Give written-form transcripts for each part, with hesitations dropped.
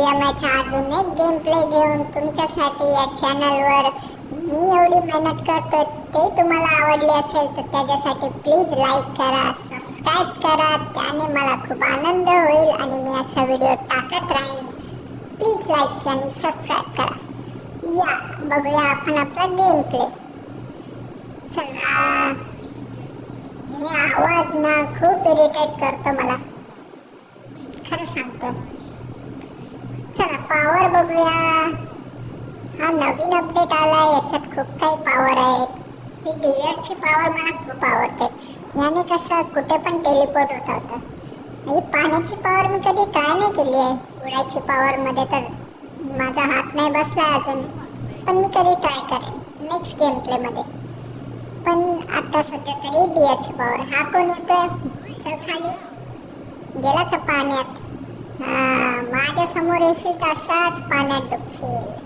एमचा अजून एक game play घेऊन तुमच्यासाठी या चॅनलवर मी एवढी मेहनत करतो ते तुम्हाला आवडले असेल तर त्याच्यासाठी प्लीज लाईक करा, सबस्क्राईब करा. त्याने मला खूप आनंद होईल आणि मी अशा व्हिडिओ टाकत राहीन. प्लीज लाईक आणि सबस्क्राईब करा. या बघूया आपण आपला गेम प्ले. चला, हे आवाज ना खूप इरिटेट करतो मला, खरं सांगतो. चला पावर बघूया. हा नवीन अपडेट आला, याच्यात खूप काही पावर आहेत. ही डिअरची पावर मला खूप आवडते. याने कसं कुठे पण टेलिपोर्ट होता होता. म्हणजे पाण्याची पावर मी कधी ट्राय नाही केली आहे. उडायची पावर मध्ये तर माझा हात नाही बसला अजून, पण मी कधी ट्राय करेन नेक्स्ट गेम प्ले मध्ये. पण आता सध्या तरी डिअरची पावर. हा कोण येतोय? चल खाली. गेला का पाण्यात? माझ्या समोर येशील तर असाच पाण्यात डुबशील.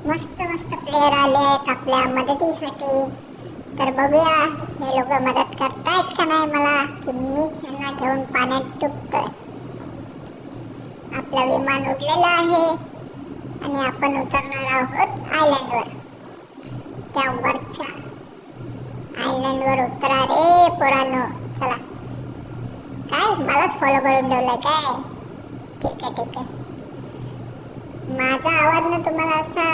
मस्त मस्त प्लेयर आले आहेत आपल्या मदतीसाठी. तर बघूया हे लोक मदत करतायत का नाही मला, की मीच यांना घेऊन पाण्यात डुबतोय. आपलं विमान उडलेलं आहे आणि आपण उतरणार आहोत आयलंडवर. त्या वरच्या आयलंडवर उतरा रे पोरांनो. चला, काय मलाच फॉलो करून ठेवलंय काय? ठीक आहे ठीक आहे. माझा आवाज ना तुम्हाला असा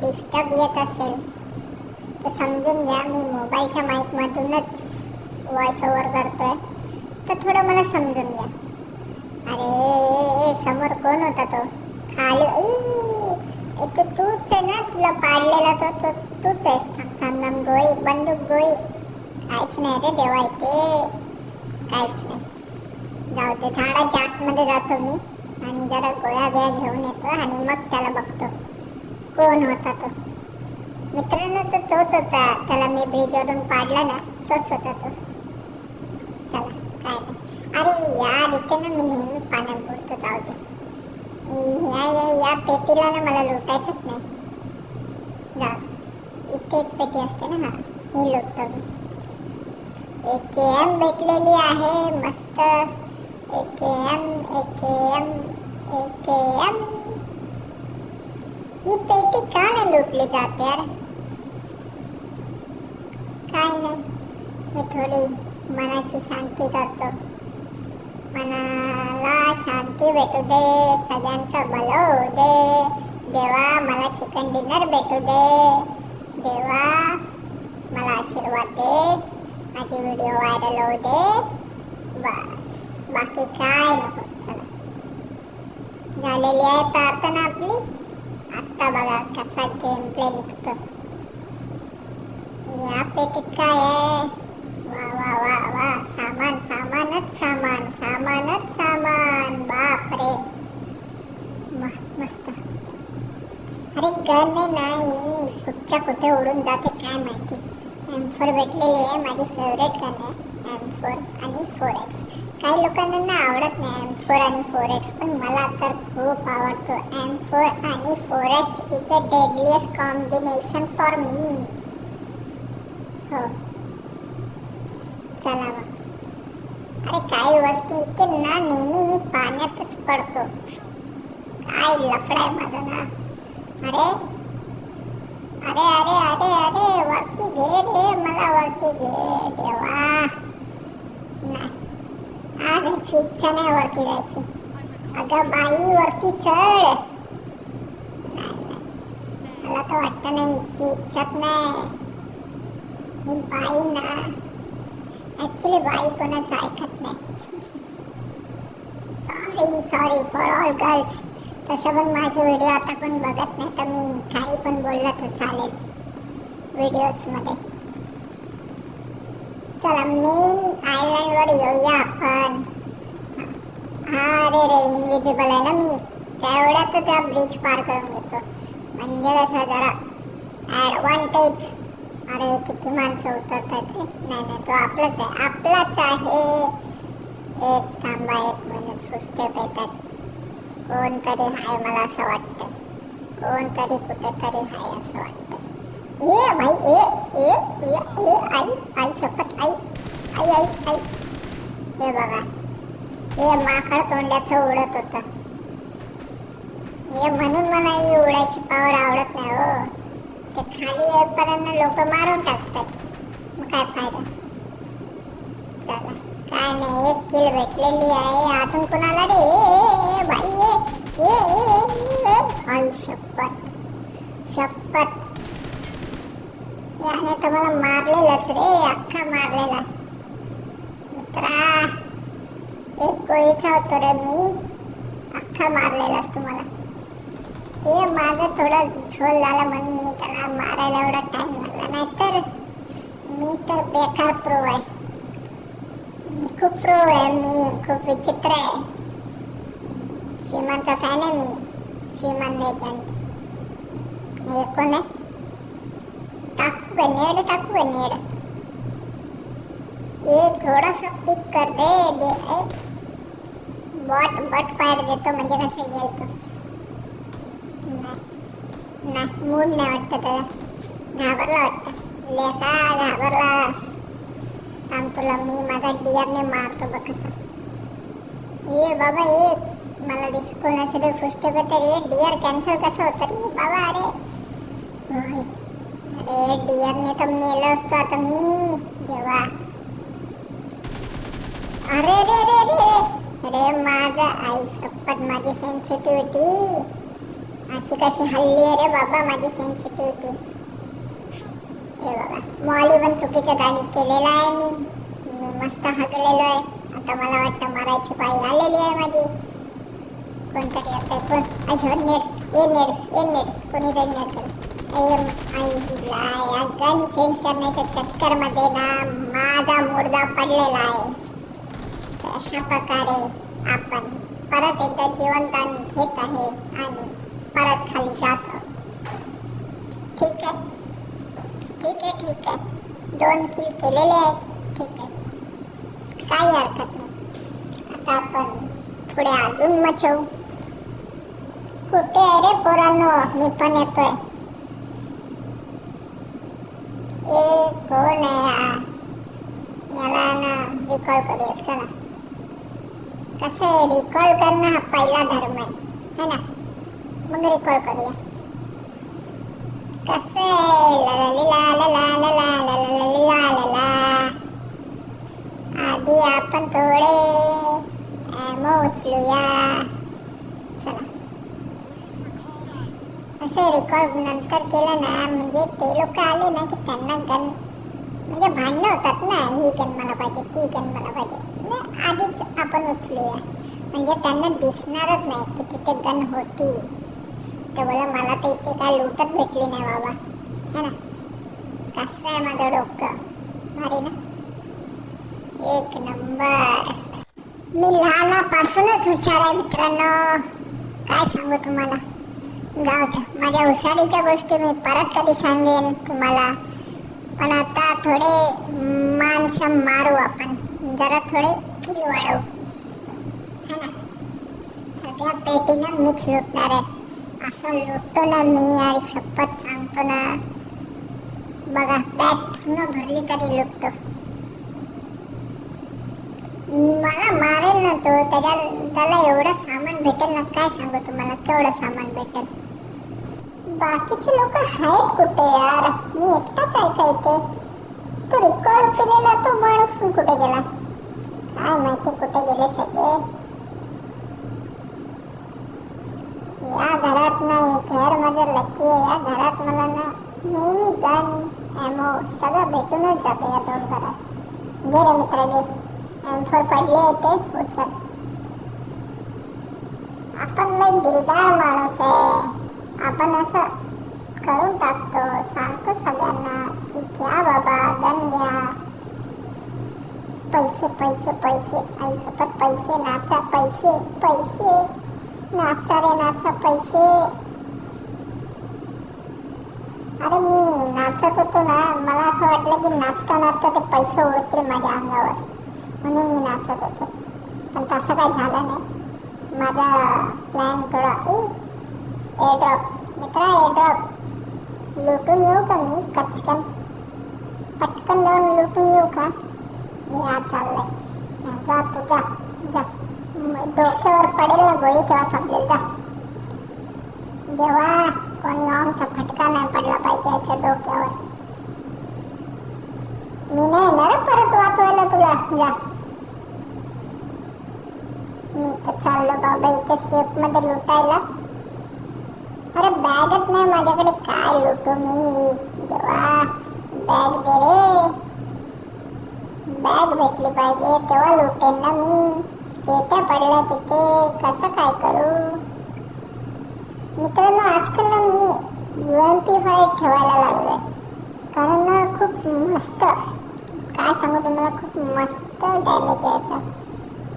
डिस्टर्ब येत असेल तर समजून घ्या. मी मोबाईलच्या माईकमधूनच व्हॉइस ओव्हर करतोय, तर थोडं मला समजून घ्या. अरे समोर कोण होता तो? खाली तो तूच आहे ना? तुला पाडलेला तो तूच आहेस. थांब थांब गोळी, बंदूक गोळी. काहीच नाही रे देवा, इथे काहीच नाही. जाऊ ते, झाडाच्या आतमध्ये जातो मी आणि जरा गोळ्या बिया घेऊन येतो आणि मग त्याला बघतो कोण होता तो. मित्रांनो तो तोच होता, त्याला मी ब्रिजवरून पाडला ना, तोच होता तो. चला काय नाही. अरे यार, इथे ना मी नेहमी पाण्यात बुडतो. जाऊ दे. या पेटीला ना मला लुटायचंच नाही. जाऊ, इथे एक पेटी असते ना, हा ही लुटतो मी. AKM भेटलेली आहे मस्त. AKM AKM AKM. ही पेटी का नाही लुटली जाते यार? काय नाही, मी थोडी मनाची शांती करतो. मनाला शांती भेटू दे, सगळ्यांचं भलं होऊ दे. देवा मला चिकन डिनर भेटू दे. देवा मला आशीर्वाद दे, माझी व्हिडिओ व्हायरल होऊ दे. बस, बाकी काय नको. चला, झालेली आहे प्रार्थना आपली. आता बघा कसा गेम प्ले निघतो. या पेटीत काय आहे? वा वा वा वा, सामान सामानच सामान, सामानच सामान. बापरे, मस्त. अरे गन नाही, कुठच्या कुठे उडून जाते काय माहिती. M4 भेटलेली आहे, माझी फेवरेट गन आहे. M4 आणि 4X. काही लोकांना ना आवडत नाही M4 आणि 4X, पण मला तर खूप आवडतो. M4 आणि 4X is a deadliest combination for me. हो चला मग. अरे काही वस्तू इथे ना नेहमी मी पाण्यातच पडतो. काय लफडा आहे माझा ना. अरे अरे अरे अरे अरे, वरती घे रे मला, वरती घे देवा. नाही, आज याची इच्छा नाही वरती जायची. अगं बाई वरती चढ. नाही, मला तर वाटतं नाही, हिची इच्छाच नाही. ही बाई ना, ऍक्च्युली बाई कोणाचं ऐकत नाही. Sorry for all girls. तसं पण माझे व्हिडिओ आता कोण बघत नाही, तर मी काही पण बोललं तर चालेल व्हिडिओजमध्ये. चला मेन आयलंडवर येऊया आपण. अरे इनविजिबल आहे ना मी, तेवढ्यात त्या ब्रिज पार करून घेतो. म्हणजे कसं जरा ॲडव्हान्टेज. अरे किती माणसं उतरतात रे. नाही तो आपलाच आहे. एक थांबा, 1 मिनिट, फुस्टेप येतात. कोणतरी आहे मला असं वाटतं. कोणतरी कुठेतरी आहे असं वाटतं. ए भाई आई शपथ, आई. हे बघा, हे माकड तोंड्याचं उडत होतं. हे म्हणून मला ही उडायची पावर आवडत नाही हो. ते खाली येईपर्यंत लोक मारून टाकतात, मग काय फायदा. चला काय नाही, एक किल भेटलेली आहे. अजून कोणाला रे? भाई आई शपथ शपथ, याने तर मला मारलेलंच रे, अख्खा मारलेला. मित्रा एक गोळीचा होतो रे मी, अख्खा मारलेलाच तुम्हाला. ते माझं थोडं झोल झाला म्हणून मी त्याला मारायला एवढा टाइम लागला, नाहीतर मी तर बेकार प्रो आहे. मी खूप प्रो आहे, मी खूप विचित्र आहे. श्रीमानचा फॅन आहे मी, श्रीमान लेजंड. हे कोण आहे? टाकू का नेड, टाकू का नेड? ये थोड़ा सा पिक कर दे, बॉट फायर देतो म्हणजे कसं येईल तो. नाही मूड नाही वाटतं त्याला, घाबरला वाटतं. लेका घाबरलास, थांब तुला मी माझा डिअरने मारतो बघ कसा. ये बाबा ये, मला कोणाचे तरी फुस्टेप येतं रे. डिअर कॅन्सल कसं होतं रे बाबा? अरे डिअरने तर मेलं असतो आता मी देवा. अरे रे रे रे अरे माझा, आई शपथ माझी सेन्सिटिव्हिटी अशी कशी हल्ली आहे रे बाबा माझी सेन्सिटिव्हिटी. हे बाबा मॉली पण चुकीच्या जागी केलेला आहे मी मस्त हगलेलो आहे. आता मला वाटतं मारायची पाळी आलेली आहे माझी. कोणतरी येतंय, कोण? अशा नेट ये नेट ये नेट, कोणीतरी नेट केलं. आईला गन चेंज करण्याच्या चक्करमध्ये ना माझा मुर्दा पडलेला आहे. तर अशा प्रकारे आपण परत एकदा जीवनदान घेत आहे आणि परत खाली जात आहोत. ठीक आहे ठीक आहे ठीक आहे, 2 किल केलेले आहेत. ठीक आहे, काही हरकत नाही. आता आपण पुढे अजून मचवू. कुठे आहे रे पोरांनो? मी पण येतोय. ए कोण आहे? याला ना रिकॉल करूया. चला, कसं आहे रिकॉल करणं हा पहिला धर्म आहे ना, मग रिकॉल करूया. कसं आहे आधी आपण थोडे ॲमो उचलूया. चला, असं रिकॉल नंतर केलं ना म्हणजे ते लोक आले ना की त्यांना गन म्हणजे भांडणं होतात ना, ही गन मला पाहिजे ती गन मला पाहिजे. आधीच आपण उचलूया म्हणजे त्यांना दिसणारच नाही की तिथे गन होती. तर बोला मला तर इथे काय लुटत भेटली नाही बाबा, है ना. कसं आहे माझं डोकं भारी ना, एक नंबर. मी लहानापासूनच हुशार आहे मित्रांनो, काय सांगू तुम्हाला. जाऊ द्या, माझ्या हुशारीच्या गोष्टी मी परत कधी सांगेन तुम्हाला. पण आता थोडे माणसं मारू आपण, जरा थोडे किल वाढवू, है ना. सगळ्या पेटीनं मीच लुटणार आहे, असं लुटतो ना मी यार, शपथ सांगतो ना. बघा बॅग पूर्ण भरली तरी लुटतो. मला मारेल ना तो, त्याला एवढं सामान भेटेल ना, काय सांगू तुम्हाला केवढं सामान भेटेल. बाकीचे लोक आहेत कुठे यार, मी एकटाच ऐकायचे. तो रिकॉल केलेला तो माणूस पण कुठे गेला काय माहिती, कुठे गेले सगळे. या घरात नाही, घर माझं लकी आहे. या घरात मला ना नेहमी गन ॲमो सगळं भेटूनच जातं या 2 घरात. घे रे मित्र घे, M4 पडले ते उचल. आपण लई दिलदार माणूस आहे, आपण असं करून टाकतो, सांगतो सगळ्यांना की घ्या बाबा गन घ्या. पैसे पैसे पैसे, आई शपथ पैसे, नाचा पैसे पैसे, नाचा रे नाचा पैसे. अरे मी नाचत होतो ना, मला असं वाटलं की नाचता नाचता ते पैसे उडतील माझ्या अंगावर, म्हणून मी नाचत होतो. पण तसं काही झालं नाही. माझा प्लॅन थोडा एअरड्रॉप मित्रा, एअरड्रॉप लुटून येऊ का मी कचकन, पटकन जाऊन लुटून येऊ का? या चाललंय, जा तू जा जा, डोक्यावर पडेल ना गोळी तेव्हा समजेल. जा देवा, कोणी ऑमचा फटका नाही पडला पाहिजे याच्या डोक्यावर. मी नाही येणार परत वाचवायला तुला. जा, मी तर चाललो बाबा इथे सेफ मध्ये लुटायला. अरे बॅगच नाही माझ्याकडे, काय लुटू मी. देवा, बॅग दे रे. बॅग भेटली पाहिजे तेव्हा लुटेन ना मी. पेट्या पडल्या तिथे, कसं काय करू. मित्रांनो, आजकाल ना मी UMP5 ठेवायला लागलोय. कारण ना खूप मस्त, काय सांगू तुम्हाला, खूप मस्त डॅमेज आहे याचा.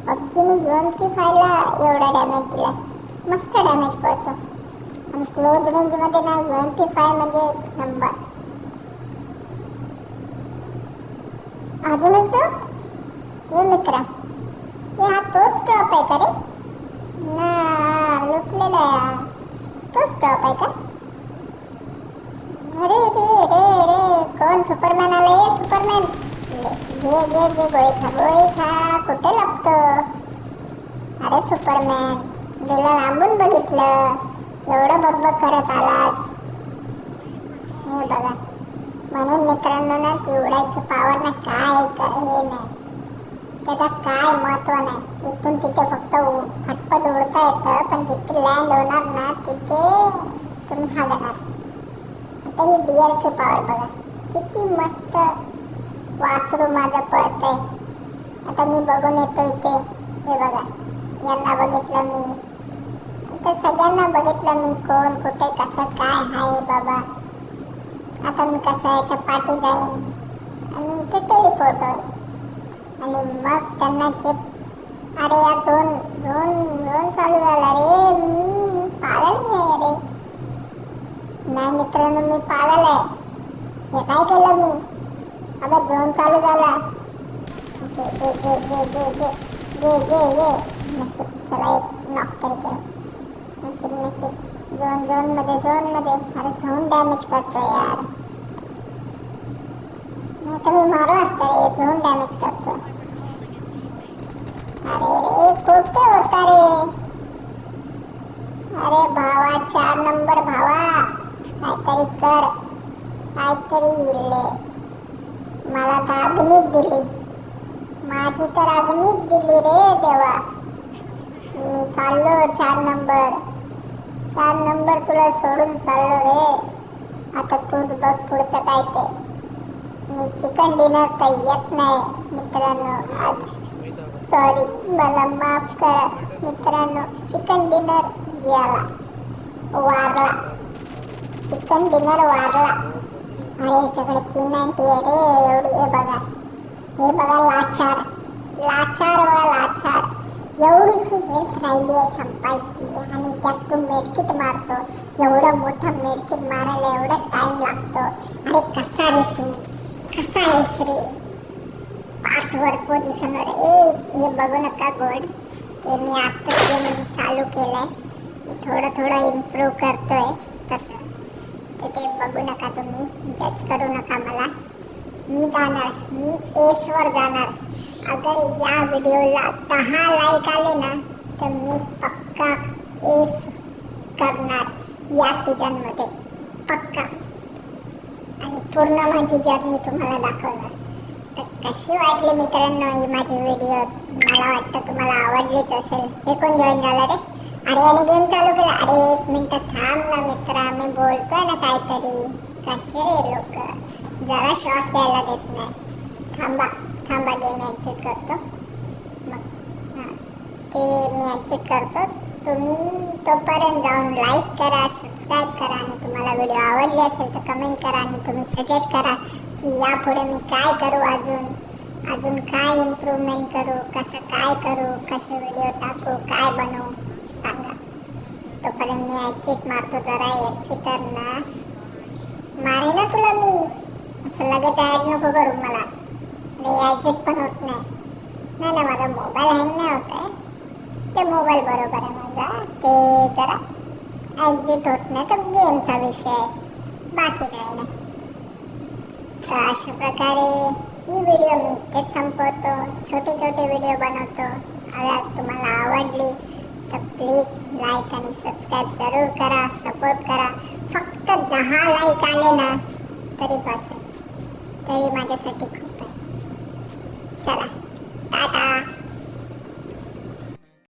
पबजीने UMP5ला एवढा डॅमेज दिला, मस्त डॅमेज पडतो. आणि क्लोज रेंजमध्ये ना UMP5 म्हणजे एक नंबर. अजून एक ड्रॉप. ये मित्रा, ये हा तोच ड्रॉप आहे का रे. ना लुटलेला आहे, तोच ड्रॉप आहे का. अरे रे रे रे, कोण सुपरमॅन आला. ये सुपरमॅन, घे घे घे, गोळी खा गोळी खा. कुठे लपतो. अरे सुपरमॅन, गेला लांबून बघितलं, एवढं बघबग करत आलास. हे बघा, म्हणून मित्रांनो ना ती उडायची पावर ना काय हे नाही, त्याचा काय महत्व नाही. इथून तिथे फक्त फटफट उडता येतं, पण जिथे लँड होणार ना तिथे तुम्ही हागणार. आता ही डिअरची पावर बघा, किती मस्त वासरू माझं पळतंय. आता मी बघून येतो इथे. हे बघा, यांना बघितलं मी, आता सगळ्यांना बघितलं मी, कोण कुठे कसं काय आहे बाबा. आता मी कसं याच्या पाठी जाईन आणि इथे टेलिपोर्ट होईल आणि मग त्यांना चिप. अरे या झोन झोन झोन चालू झाला रे. मी पागल आहे रे. नाही मित्रांनो, मी पागल आहे. हे काय केलं मी. अबे झोन चालू झाला. गे गे गे गे गे गे गे गे गे. नशीब, चला एक नॉक तरी केलं. नशीब नशीब. झोन झोन मध्ये. अरे झोन डॅमेज करतो यार. नाही तर मी मारू असता रे. झोन डॅमेज करतो. अरे रे, कुठे होता रे. अरे भावा, 4 नंबर भावा, काहीतरी कर, काहीतरी इल्ले. मला तर अग्नीच दिली, माझी तर अग्नीच दिली रे देवा. मी चाललो 4 नंबर तुला सोडून चाललो रे. आता तूच बघ पुढचं काय ते. मी चिकन डिनर तर येत नाही मित्रांनो आज. सॉरी, मला माफ करा मित्रांनो. चिकन डिनर गेला, वारला. Chicken dinner वारला. अरे याच्याकडे P90 आहे रे एवढी. हे बघा लाचार बघा, लाचार. एवढीशी हेल्थ राहिली आहे संपायची आणि त्यात तू मेडकिट मारतो. एवढं मोठं मेडकिट मारायला एवढा टाइम लागतो. अरे कसा रे तू, कसा आहेस रे. 5 वर पोझिशनवर. हे बघू नका गोड, ते मी आत्ता गेम चालू केलंय, थोडं इम्प्रूव्ह करतोय तसं. तर ते बघू नका तुम्ही, जज करू नका मला. मी जाणार, मी एसवर जाणार. अगर या व्हिडिओला 10 लाईक आले ना तर मी पक्का एस करणार या सीझनमध्ये, पक्का. आणि पूर्ण माझी जर्नी तुम्हाला दाखवणार. तर कशी वाटली मित्रांनो ही माझी व्हिडिओ. मला वाटतं तुम्हाला आवडलीच असेल. हे कोण जॉईन झाला रे. अरे याने गेम चालू केला. अरे 1 मिनिट थांब ना मित्रा, मी बोलतोय ना काहीतरी. कसे रे लोक, जरा श्वास घ्यायला देत नाही. थांबा गेम एक्झिट करतो. मग हां, ते मी एक्झिट करतो. तुम्ही तोपर्यंत जाऊन लाईक करा, सबस्क्राईब करा आणि तुम्हाला व्हिडिओ आवडली असेल तर कमेंट करा आणि तुम्ही सजेस्ट करा की यापुढे मी काय करू, अजून काय इम्प्रूव्हमेंट करू, कसं काय करू, कसे व्हिडिओ टाकू, काय बनवू सांगा. तोपर्यंत मी एक्झिट मारतो. जरा याची तर ना मारे ना तुला मी. असं लगेच ॲड नको करू मला. एक्झिट पण होत नाही ना, माझा मोबाईल हँग नाही होत आहे. ते मोबाईल बरोबर आहे माझा, ते जरा एक्झिट होत नाही. तर गेमचा विषय आहे, बाकी काय नाही. तर अशा प्रकारे ही व्हिडिओ मी इथेच संपवतो. छोटे व्हिडिओ बनवतो. अगर तुम्हाला आवडली तर प्लीज लाईक आणि सबस्क्राईब जरूर करा. सपोर्ट करा. फक्त 10 लाईक आले ना तरी माझ्यासाठी खूप आहे. चला